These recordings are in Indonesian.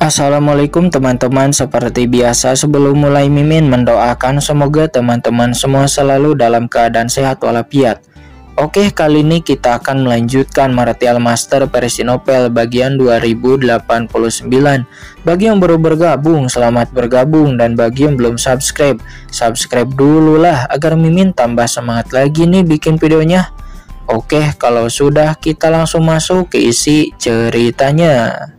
Assalamualaikum teman-teman, seperti biasa sebelum mulai Mimin mendoakan semoga teman-teman semua selalu dalam keadaan sehat walafiat. Oke, kali ini kita akan melanjutkan Martial Master versi novel bagian 2089. Bagi yang baru bergabung, selamat bergabung, dan bagi yang belum subscribe, subscribe dulu lah agar Mimin tambah semangat lagi nih bikin videonya. Oke, kalau sudah kita langsung masuk ke isi ceritanya.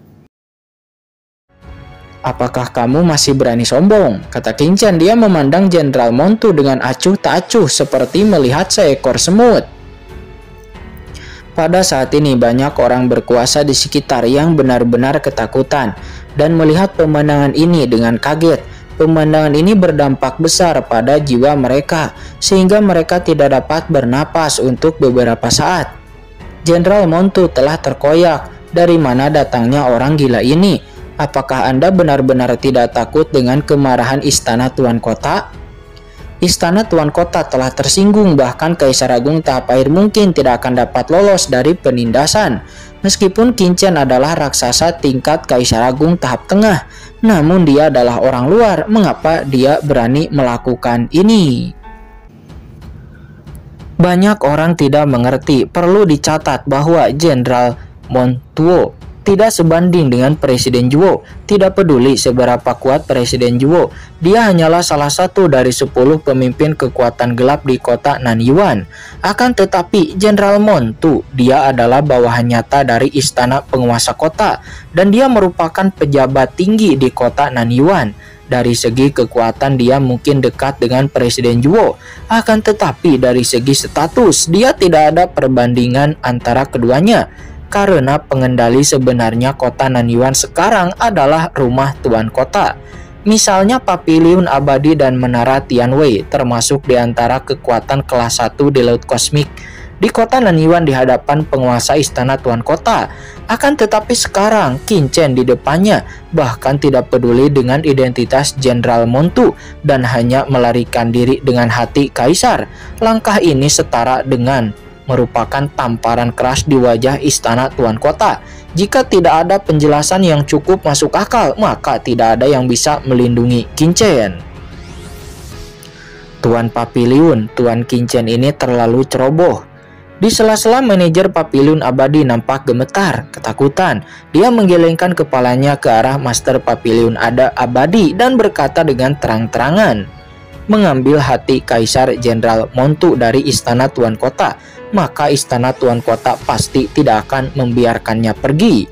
Apakah kamu masih berani sombong? Kata Kincen. Dia memandang Jenderal Montu dengan acuh tak acuh seperti melihat seekor semut. Pada saat ini banyak orang berkuasa di sekitar yang benar-benar ketakutan dan melihat pemandangan ini dengan kaget. Pemandangan ini berdampak besar pada jiwa mereka sehingga mereka tidak dapat bernapas untuk beberapa saat. Jenderal Montu telah terkoyak. Dari mana datangnya orang gila ini? Apakah Anda benar-benar tidak takut dengan kemarahan Istana Tuan Kota? Istana Tuan Kota telah tersinggung, bahkan Kaisar Agung Tahap Air mungkin tidak akan dapat lolos dari penindasan. Meskipun Kincen adalah raksasa tingkat Kaisar Agung Tahap Tengah, namun dia adalah orang luar. Mengapa dia berani melakukan ini? Banyak orang tidak mengerti. Perlu dicatat bahwa Jenderal Montuo tidak sebanding dengan Presiden Zhuo. Tidak peduli seberapa kuat Presiden Zhuo, dia hanyalah salah satu dari 10 pemimpin kekuatan gelap di kota Nanyuan. Akan tetapi Jenderal Montu, dia adalah bawahan nyata dari istana penguasa kota, dan dia merupakan pejabat tinggi di kota Nanyuan. Dari segi kekuatan dia mungkin dekat dengan Presiden Zhuo, akan tetapi dari segi status dia tidak ada perbandingan antara keduanya. Karena pengendali sebenarnya kota Nanyuan sekarang adalah rumah Tuan Kota. Misalnya Papiliun Abadi dan Menara Tianwei termasuk di antara kekuatan kelas 1 di Laut Kosmik di kota Nanyuan di hadapan penguasa Istana Tuan Kota. Akan tetapi sekarang Kincen di depannya bahkan tidak peduli dengan identitas Jenderal Montu dan hanya melarikan diri dengan hati kaisar. Langkah ini setara dengan merupakan tamparan keras di wajah Istana Tuan Kota. Jika tidak ada penjelasan yang cukup masuk akal, maka tidak ada yang bisa melindungi Kincen. Tuan Papiliun, Tuan Kincen ini terlalu ceroboh. Di sela-sela manajer Papiliun Abadi nampak gemetar, ketakutan. Dia menggelengkan kepalanya ke arah Master Papiliun Abadi dan berkata dengan terang-terangan, mengambil hati Kaisar Jenderal Montu dari Istana Tuan Kota, maka Istana Tuan Kota pasti tidak akan membiarkannya pergi.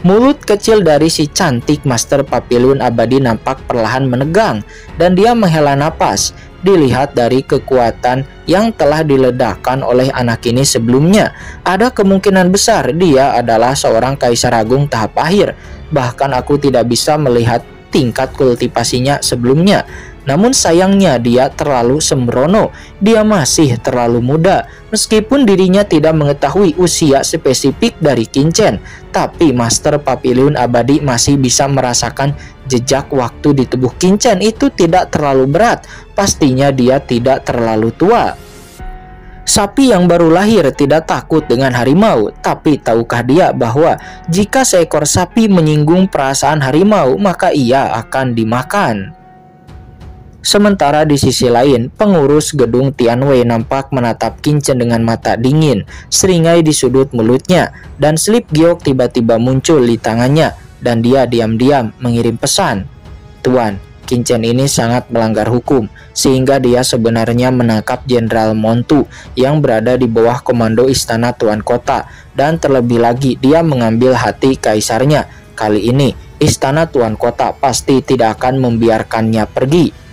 Mulut kecil dari si cantik Master Papiliun Abadi nampak perlahan menegang dan dia menghela napas. Dilihat dari kekuatan yang telah diledakkan oleh anak ini sebelumnya, ada kemungkinan besar dia adalah seorang Kaisar Agung tahap akhir. Bahkan aku tidak bisa melihat tingkat kultivasinya sebelumnya. Namun sayangnya dia terlalu sembrono, dia masih terlalu muda. Meskipun dirinya tidak mengetahui usia spesifik dari Kincen, tapi Master Papiliun Abadi masih bisa merasakan jejak waktu di tubuh Kincen itu tidak terlalu berat. Pastinya dia tidak terlalu tua. Sapi yang baru lahir tidak takut dengan harimau, tapi tahukah dia bahwa jika seekor sapi menyinggung perasaan harimau, maka ia akan dimakan. Sementara di sisi lain, pengurus gedung Tianwei nampak menatap Kincen dengan mata dingin, seringai di sudut mulutnya, dan slip giok tiba-tiba muncul di tangannya, dan dia diam-diam mengirim pesan. Tuan, Kincen ini sangat melanggar hukum, sehingga dia sebenarnya menangkap Jenderal Montu yang berada di bawah komando Istana Tuan Kota, dan terlebih lagi dia mengambil hati kaisarnya. Kali ini, Istana Tuan Kota pasti tidak akan membiarkannya pergi.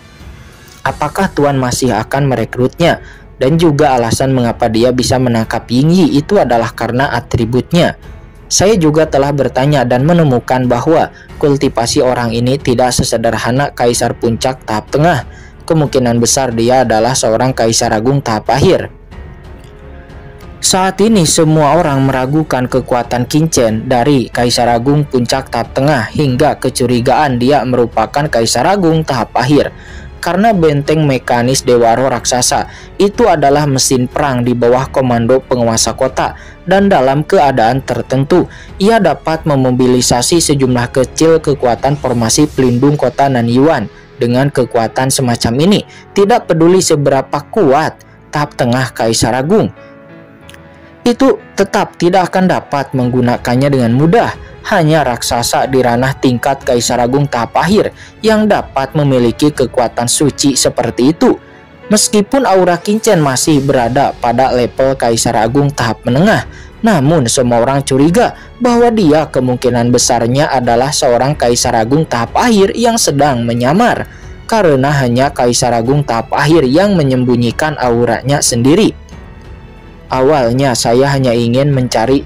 Apakah Tuan masih akan merekrutnya? Dan juga alasan mengapa dia bisa menangkap Yingyi itu adalah karena atributnya. Saya juga telah bertanya dan menemukan bahwa kultivasi orang ini tidak sesederhana Kaisar Puncak tahap tengah. Kemungkinan besar dia adalah seorang Kaisar Agung tahap akhir. Saat ini semua orang meragukan kekuatan Kincen, dari Kaisar Agung Puncak tahap tengah hingga kecurigaan dia merupakan Kaisar Agung tahap akhir. Karena benteng mekanis Dewa Roh raksasa itu adalah mesin perang di bawah komando penguasa kota. dan dalam keadaan tertentu, ia dapat memobilisasi sejumlah kecil kekuatan formasi pelindung kota Nanyuan. Dengan kekuatan semacam ini, tidak peduli seberapa kuat tahap tengah Kaisar Agung, itu tetap tidak akan dapat menggunakannya dengan mudah. Hanya raksasa di ranah tingkat Kaisar Agung tahap akhir yang dapat memiliki kekuatan suci seperti itu. Meskipun aura Qinchen masih berada pada level Kaisar Agung tahap menengah, namun semua orang curiga bahwa dia kemungkinan besarnya adalah seorang Kaisar Agung tahap akhir yang sedang menyamar, karena hanya Kaisar Agung tahap akhir yang menyembunyikan auranya sendiri. Awalnya saya hanya ingin mencari,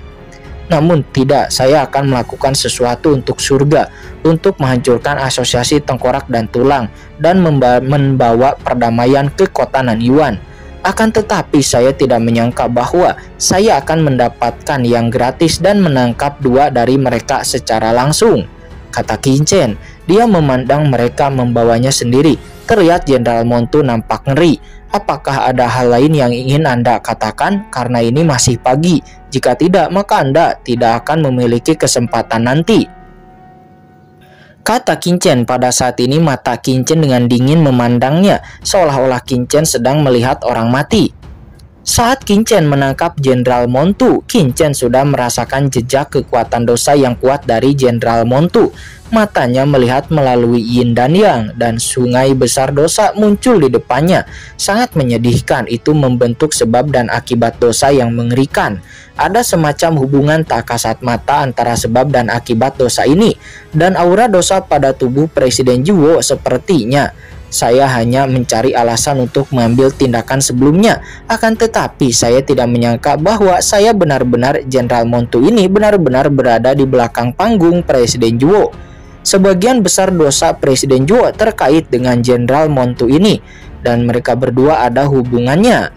namun tidak, saya akan melakukan sesuatu untuk surga, untuk menghancurkan asosiasi tengkorak dan tulang, dan membawa perdamaian ke kota Nanyuan. Akan tetapi saya tidak menyangka bahwa saya akan mendapatkan yang gratis dan menangkap dua dari mereka secara langsung, kata Qinchen. Dia memandang mereka membawanya sendiri. Terlihat Jenderal Montu nampak ngeri. Apakah ada hal lain yang ingin Anda katakan? Karena ini masih pagi. Jika tidak, maka Anda tidak akan memiliki kesempatan nanti, kata Qinchen. Pada saat ini mata Qinchen dengan dingin memandangnya, seolah-olah Qinchen sedang melihat orang mati. Saat Qinchen menangkap Jenderal Montu, Qinchen sudah merasakan jejak kekuatan dosa yang kuat dari Jenderal Montu. Matanya melihat melalui yin dan yang, dan sungai besar dosa muncul di depannya. Sangat menyedihkan, itu membentuk sebab dan akibat dosa yang mengerikan. Ada semacam hubungan tak kasat mata antara sebab dan akibat dosa ini, dan aura dosa pada tubuh Presiden Zhuo sepertinya. Saya hanya mencari alasan untuk mengambil tindakan sebelumnya. Akan tetapi saya tidak menyangka bahwa saya benar-benar Jenderal Montu ini benar-benar berada di belakang panggung Presiden Zhuo. Sebagian besar dosa Presiden Zhuo terkait dengan Jenderal Montu ini, dan mereka berdua ada hubungannya.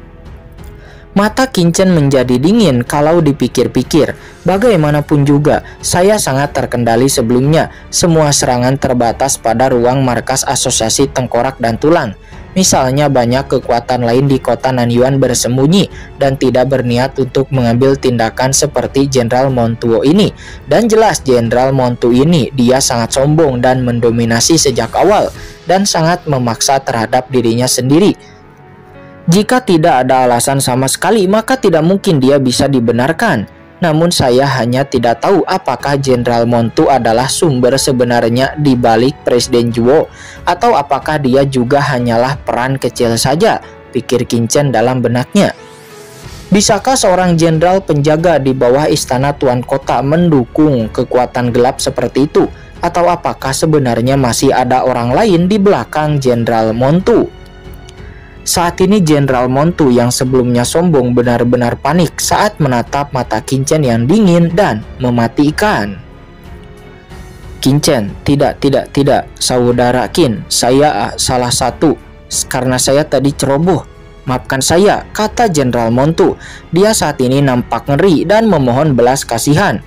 Mata Qinchen menjadi dingin kalau dipikir-pikir. Bagaimanapun juga, saya sangat terkendali sebelumnya. Semua serangan terbatas pada ruang markas Asosiasi Tengkorak dan Tulang. Misalnya banyak kekuatan lain di kota Nanyuan bersembunyi dan tidak berniat untuk mengambil tindakan seperti Jenderal Montuo ini. Dan jelas Jenderal Montu ini, dia sangat sombong dan mendominasi sejak awal, dan sangat memaksa terhadap dirinya sendiri. Jika tidak ada alasan sama sekali, maka tidak mungkin dia bisa dibenarkan. Namun saya hanya tidak tahu apakah Jenderal Montu adalah sumber sebenarnya di balik Presiden Zhuo, atau apakah dia juga hanyalah peran kecil saja, pikir Qinchen dalam benaknya. Bisakah seorang jenderal penjaga di bawah istana Tuan Kota mendukung kekuatan gelap seperti itu? Atau apakah sebenarnya masih ada orang lain di belakang Jenderal Montu? Saat ini Jenderal Montu yang sebelumnya sombong benar-benar panik saat menatap mata Qinchen yang dingin dan mematikan. Qinchen, tidak, saudara Qin, saya salah satu, karena saya tadi ceroboh. Maafkan saya, kata Jenderal Montu. Dia saat ini nampak ngeri dan memohon belas kasihan.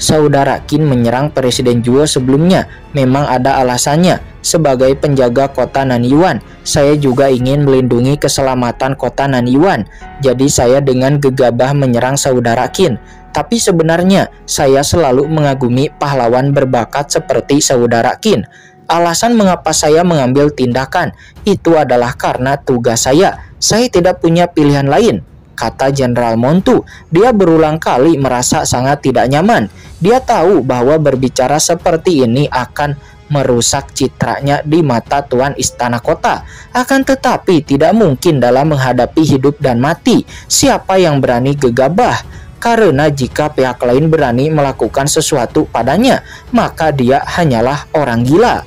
Saudara Qin menyerang Presiden Zhuo sebelumnya memang ada alasannya. Sebagai penjaga kota Nanyuan, saya juga ingin melindungi keselamatan kota Nanyuan. Jadi saya dengan gegabah menyerang saudara Qin. Tapi sebenarnya saya selalu mengagumi pahlawan berbakat seperti saudara Qin. Alasan mengapa saya mengambil tindakan itu adalah karena tugas saya. Saya tidak punya pilihan lain, kata Jenderal Montu. Dia berulang kali merasa sangat tidak nyaman. Dia tahu bahwa berbicara seperti ini akan merusak citranya di mata Tuan Istana Kota. Akan tetapi tidak mungkin dalam menghadapi hidup dan mati. Siapa yang berani gegabah? Karena jika pihak lain berani melakukan sesuatu padanya, maka dia hanyalah orang gila.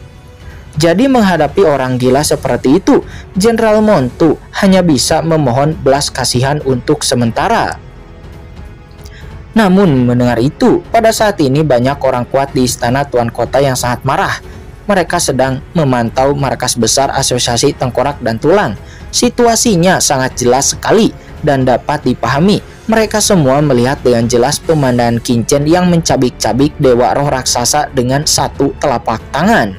Jadi menghadapi orang gila seperti itu, Jenderal Montu hanya bisa memohon belas kasihan untuk sementara. Namun mendengar itu, pada saat ini banyak orang kuat di istana Tuan Kota yang sangat marah. Mereka sedang memantau markas besar Asosiasi Tengkorak dan Tulang. Situasinya sangat jelas sekali dan dapat dipahami. Mereka semua melihat dengan jelas pemandangan Qinchen yang mencabik-cabik dewa roh raksasa dengan satu telapak tangan.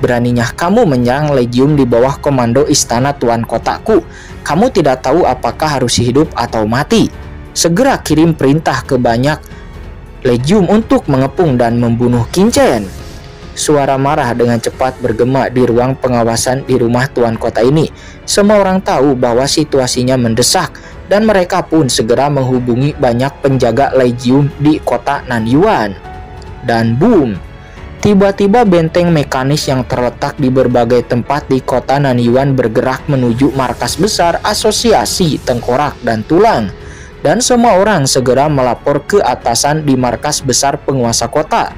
Beraninya kamu menyerang legium di bawah komando istana Tuan Kotaku. Kamu tidak tahu apakah harus hidup atau mati. segera kirim perintah ke banyak legium untuk mengepung dan membunuh Qinchen. Suara marah dengan cepat bergema di ruang pengawasan di rumah tuan kota ini. Semua orang tahu bahwa situasinya mendesak dan mereka pun segera menghubungi banyak penjaga legium di kota Nanyuan. Dan boom! Tiba-tiba benteng mekanis yang terletak di berbagai tempat di kota Nanyuan bergerak menuju markas besar Asosiasi Tengkorak dan Tulang. Dan semua orang segera melapor ke atasan di markas besar penguasa kota.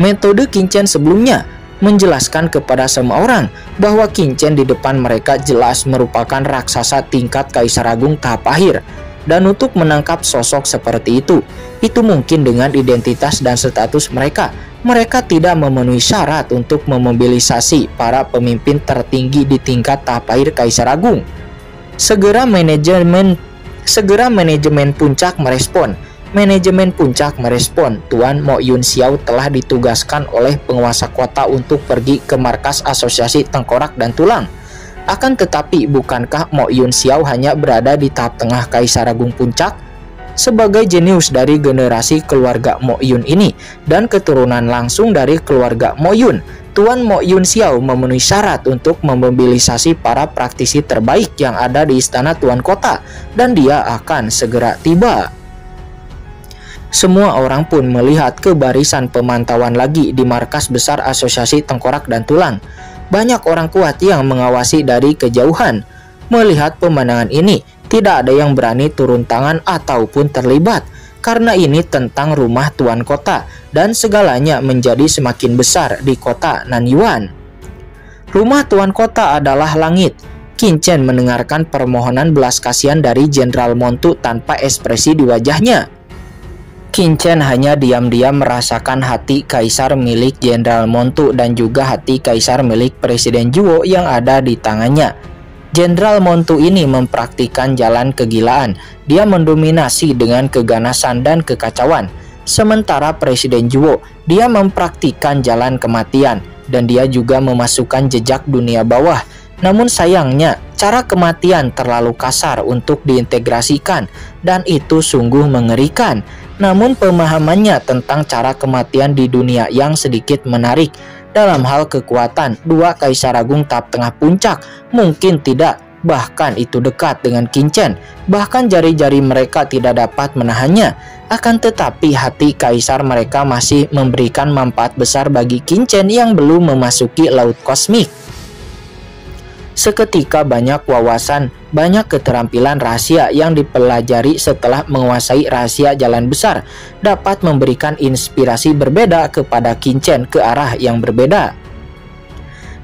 Metode Qinchen sebelumnya menjelaskan kepada semua orang bahwa Qinchen di depan mereka jelas merupakan raksasa tingkat Kaisar Agung tahap akhir. Dan untuk menangkap sosok seperti itu mungkin dengan identitas dan status mereka. Mereka tidak memenuhi syarat untuk memobilisasi para pemimpin tertinggi di tingkat tahap akhir Kaisar Agung. Segera manajemen puncak merespon. Manajemen puncak merespon, Tuan Mo Yun Xiao telah ditugaskan oleh penguasa kota untuk pergi ke markas Asosiasi Tengkorak dan Tulang. Akan tetapi, bukankah Mo Yun Xiao hanya berada di tahap tengah Kaisar Agung Puncak? Sebagai jenius dari generasi keluarga Mo Yun ini dan keturunan langsung dari keluarga Mo Yun, Tuan Mo Yun Xiao memenuhi syarat untuk memobilisasi para praktisi terbaik yang ada di istana Tuan Kota, dan dia akan segera tiba. Semua orang pun melihat ke barisan pemantauan lagi di markas besar Asosiasi Tengkorak dan Tulang. Banyak orang kuat yang mengawasi dari kejauhan. Melihat pemandangan ini, tidak ada yang berani turun tangan ataupun terlibat, karena ini tentang rumah Tuan Kota dan segalanya menjadi semakin besar di kota Nanyuan. Rumah Tuan Kota adalah langit. Qinchen mendengarkan permohonan belas kasihan dari Jenderal Montu tanpa ekspresi di wajahnya. Qinchen hanya diam-diam merasakan hati kaisar milik Jenderal Montu dan juga hati kaisar milik Presiden Zhuo yang ada di tangannya. Jenderal Montu ini mempraktikkan jalan kegilaan. Dia mendominasi dengan keganasan dan kekacauan. Sementara Presiden Zhuo, dia mempraktikkan jalan kematian dan dia juga memasukkan jejak dunia bawah. Namun sayangnya, cara kematian terlalu kasar untuk diintegrasikan dan itu sungguh mengerikan. Namun pemahamannya tentang cara kematian di dunia yang sedikit menarik. Dalam hal kekuatan, dua Kaisar Agung tahap tengah puncak mungkin tidak, bahkan itu dekat dengan Qinchen. Bahkan jari-jari mereka tidak dapat menahannya. Akan tetapi hati kaisar mereka masih memberikan manfaat besar bagi Qinchen yang belum memasuki laut kosmik. Seketika banyak wawasan, banyak keterampilan rahasia yang dipelajari setelah menguasai rahasia jalan besar dapat memberikan inspirasi berbeda kepada Qinchen ke arah yang berbeda.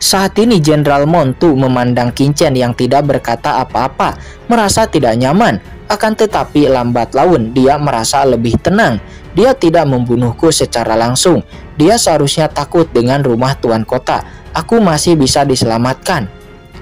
Saat ini Jenderal Montu memandang Qinchen yang tidak berkata apa-apa, merasa tidak nyaman. Akan tetapi lambat laun dia merasa lebih tenang. Dia tidak membunuhku secara langsung. Dia seharusnya takut dengan rumah Tuan Kota. Aku masih bisa diselamatkan.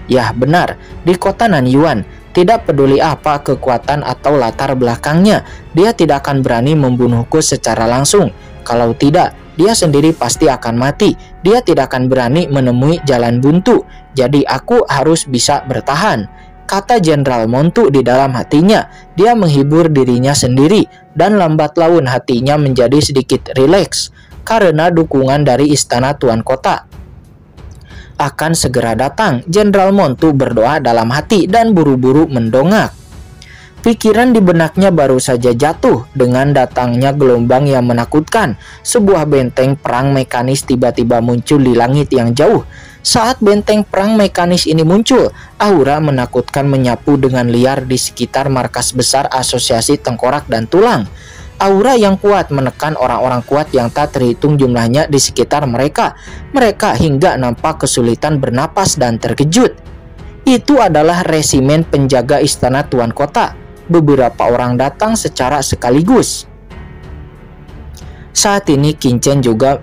Ya benar, di kota Nanyuan, tidak peduli apa kekuatan atau latar belakangnya, dia tidak akan berani membunuhku secara langsung. Kalau tidak, dia sendiri pasti akan mati. Dia tidak akan berani menemui jalan buntu. Jadi aku harus bisa bertahan, kata Jenderal Montu di dalam hatinya. Dia menghibur dirinya sendiri dan lambat laun hatinya menjadi sedikit rileks karena dukungan dari istana Tuan Kota akan segera datang. Jenderal Montu berdoa dalam hati dan buru-buru mendongak. Pikiran di benaknya baru saja jatuh dengan datangnya gelombang yang menakutkan. Sebuah benteng perang mekanis tiba-tiba muncul di langit yang jauh. Saat benteng perang mekanis ini muncul, aura menakutkan menyapu dengan liar di sekitar markas besar Asosiasi Tengkorak dan Tulang. Aura yang kuat menekan orang-orang kuat yang tak terhitung jumlahnya di sekitar mereka. Mereka hingga nampak kesulitan bernapas dan terkejut. Itu adalah resimen penjaga istana Tuan Kota. Beberapa orang datang secara sekaligus. Saat ini Qinchen juga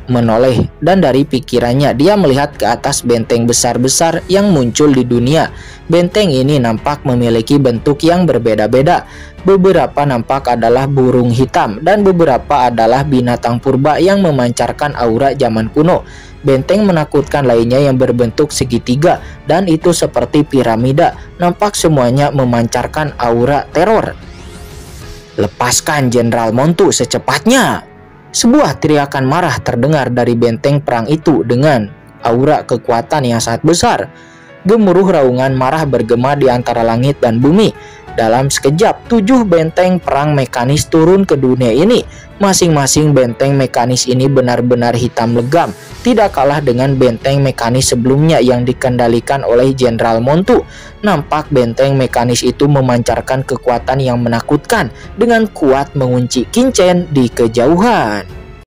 menoleh, dan dari pikirannya dia melihat ke atas benteng besar-besar yang muncul di dunia. Benteng ini nampak memiliki bentuk yang berbeda-beda. Beberapa nampak adalah burung hitam dan beberapa adalah binatang purba yang memancarkan aura zaman kuno. Benteng menakutkan lainnya yang berbentuk segitiga dan itu seperti piramida, nampak semuanya memancarkan aura teror. "Lepaskan Jenderal Montu secepatnya!" Sebuah teriakan marah terdengar dari benteng perang itu dengan aura kekuatan yang sangat besar. Gemuruh raungan marah bergema di antara langit dan bumi. Dalam sekejap, 7 benteng perang mekanis turun ke dunia ini. Masing-masing benteng mekanis ini benar-benar hitam legam, tidak kalah dengan benteng mekanis sebelumnya yang dikendalikan oleh Jenderal Montu. Nampak benteng mekanis itu memancarkan kekuatan yang menakutkan dengan kuat mengunci Qin Chen di kejauhan.